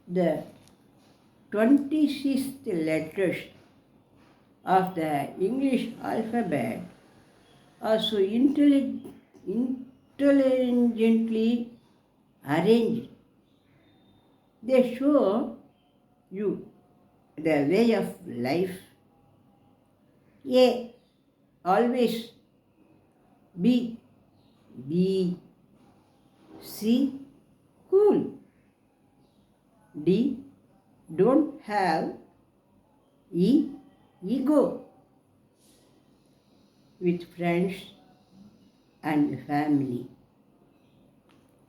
the 26th letters of the English alphabet are so intelligently arranged. They show you the way of life. A. Always. B. Be. C. Cool. D. Don't have. E. Ego. With friends and family.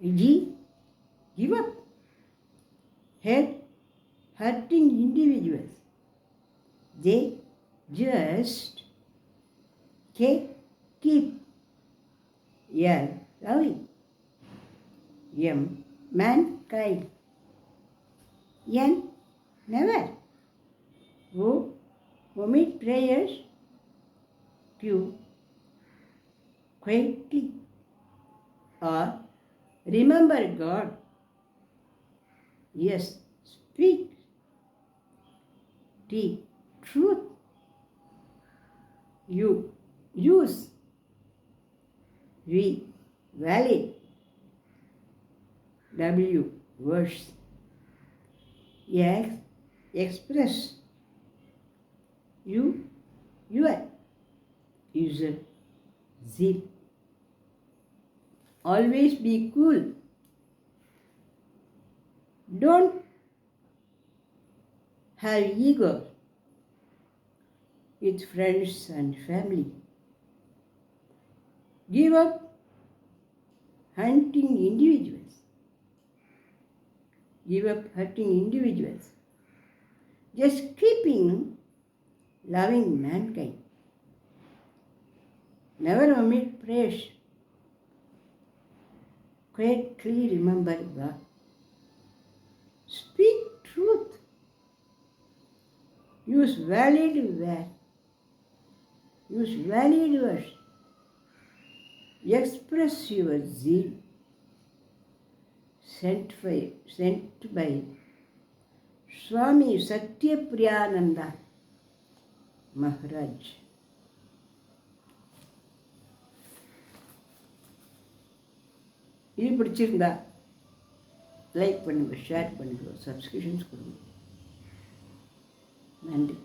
G. Give up. Hate hurting individuals. J. Just. K. Keep. L. Loving. M. Mankind. N. Never. O. Omit prayers. Q. Quietly. R. Remember God. S. Speak. T. Truth. U. Use. V. Valid. W. Words. X. Express. U. Your. User. Z. Always be cool. Don't have ego with friends and family. Give up hunting individuals. Give up hurting individuals. Just keeping loving mankind. Never omit prayers. Quietly remember God. Speak truth. Use valid words. Use valid words. Express your zeal. Sent by Swami Satyapriyananda Maharaj. இது பிடிச்சிருந்தா like பண்ணுங்கள், share பண்ணுங்கள், subscriptions கொடுங்க. நன்றி.